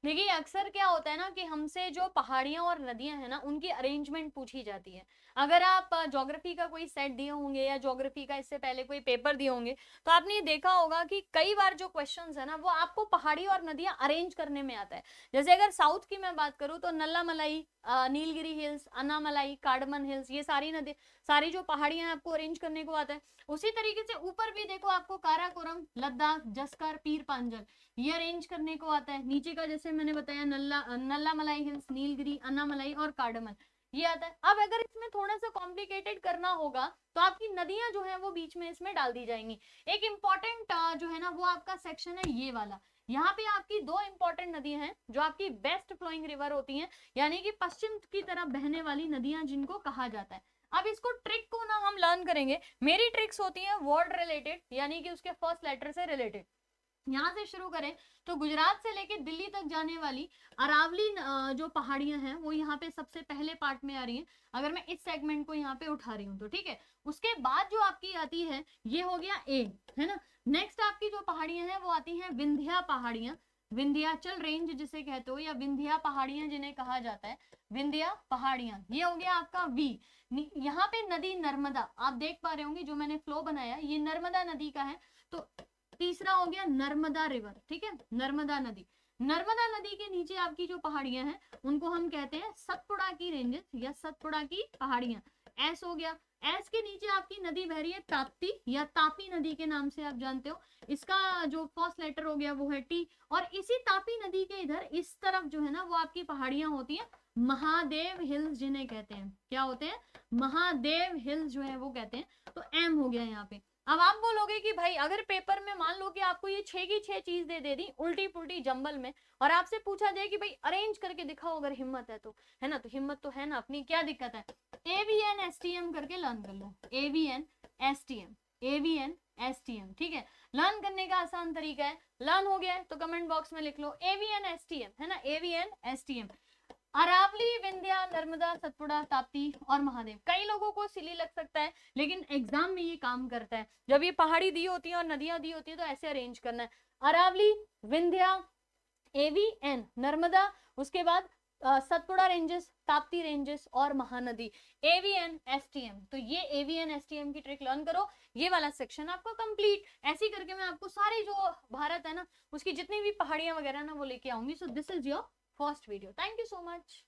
देखिए अक्सर क्या होता है ना कि हमसे जो पहाड़ियाँ और नदियाँ हैं ना उनकी अरेंजमेंट पूछी जाती है। अगर आप ज्योग्राफी का कोई सेट दिए होंगे या ज्योग्राफी का इससे पहले कोई पेपर दिए होंगे तो आपने ये देखा होगा कि कई बार जो क्वेश्चंस है ना वो आपको पहाड़ी और नदियाँ अरेंज करने में आता है। जैसे अगर साउथ की मैं बात करूँ तो Nallamalai, Nilgiri hills, Annamalai, cardamom hills, ये सारी नदी, सारी जो पहाड़ियां आपको अरेंज करने को आता है। उसी तरीके से ऊपर भी देखो आपको काराकोरम, लद्दाख, जस्कर, पीर पांजल ये अरेंज करने को आता है। नीचे का जैसे मैंने बताया नल्ला मलाई हिल्स, नीलगिरी, अन्नामलाई और कार्डमन ये आता है। अब अगर इसमें थोड़ा सा कॉम्प्लिकेटेड करना होगा तो आपकी नदियां जो है वो बीच में इसमें डाल दी जाएंगी। एक इंपॉर्टेंट जो है ना वो आपका सेक्शन है ये वाला। यहाँ पे आपकी दो इंपॉर्टेंट नदियां हैं जो आपकी बेस्ट फ्लोइंग रिवर होती हैं, यानी कि पश्चिम की तरफ बहने वाली नदियां जिनको कहा जाता है। अब इसको ट्रिक को ना हम लर्न करेंगे। मेरी ट्रिक्स होती हैं वर्ड रिलेटेड, यानी कि उसके फर्स्ट लेटर से रिलेटेड। यहाँ से शुरू करें तो गुजरात से लेके दिल्ली तक जाने वाली अरावली जो पहाड़ियां हैं वो यहाँ पे सबसे पहले पार्ट में आ रही हैं। अगर मैं इस सेगमेंट को यहाँ पे उठा रही हूँ तो ठीक है। उसके बाद जो आपकी आती है ये हो गया ए, है ना। नेक्स्ट आपकी जो पहाड़ियां हैं वो आती हैं विंध्या पहाड़ियां, विंध्याचल रेंज जिसे कहते हो, या विंध्या पहाड़ियां जिन्हें कहा जाता है, विंध्या पहाड़ियां। ये हो गया आपका वी। यहाँ पे नदी नर्मदा आप देख पा रहे होंगे, जो मैंने फ्लो बनाया ये नर्मदा नदी का है। तो तीसरा हो गया नर्मदा रिवर, ठीक है, नर्मदा नदी। नर्मदा नदी के नीचे आपकी जो पहाड़ियां हैं उनको हम कहते हैं सतपुड़ा की रेंजेस या सतपुड़ा की पहाड़ियां। एस हो गया। एस के नीचे आपकी नदी बह रही है ताप्ती या तापी नदी के नाम से आप जानते हो। इसका जो फर्स्ट लेटर हो गया वो है टी। और इसी तापी नदी के इधर इस तरफ जो है ना वो आपकी पहाड़ियां होती हैं महादेव हिल्स जिन्हें कहते हैं। क्या होते हैं? महादेव हिल्स जो है वो कहते हैं। तो एम हो गया यहाँ पे। अब आप बोलोगे कि भाई अगर पेपर में मान लो कि आपको ये 6 की 6 चीज दे दी उल्टी पुल्टी जंबल में, और आपसे पूछा जाए कि भाई अरेंज करके दिखाओ अगर हिम्मत है तो, है ना, तो हिम्मत तो है ना अपनी, क्या दिक्कत है? AVN STM करके लर्न कर लो। AVN STM, AVN STM, ठीक है। लर्न करने का आसान तरीका है। लर्न हो गया है तो कमेंट बॉक्स में लिख लो AVN STM, है ना, AVN STM। अरावली, विंध्या, नर्मदा, सतपुड़ा, ताप्ती और महादेव। कई लोगों को सिली लग सकता है लेकिन एग्जाम में ये काम करता है। जब ये पहाड़ी दी होती है और नदियां दी होती है तो ऐसे अरेंज करना है। अरावली, विंध्या, AVN, नर्मदा, उसके बाद सतपुड़ा रेंजेस, ताप्ती रेंजेस और महानदी, AVN STM। तो ये AVN STM की ट्रिक लर्न करो। ये वाला सेक्शन आपको कंप्लीट। ऐसे करके मैं आपको सारे जो भारत है ना उसकी जितनी भी पहाड़ियां वगैरह ना वो लेके आऊंगी। So this is your first video. Thank you so much.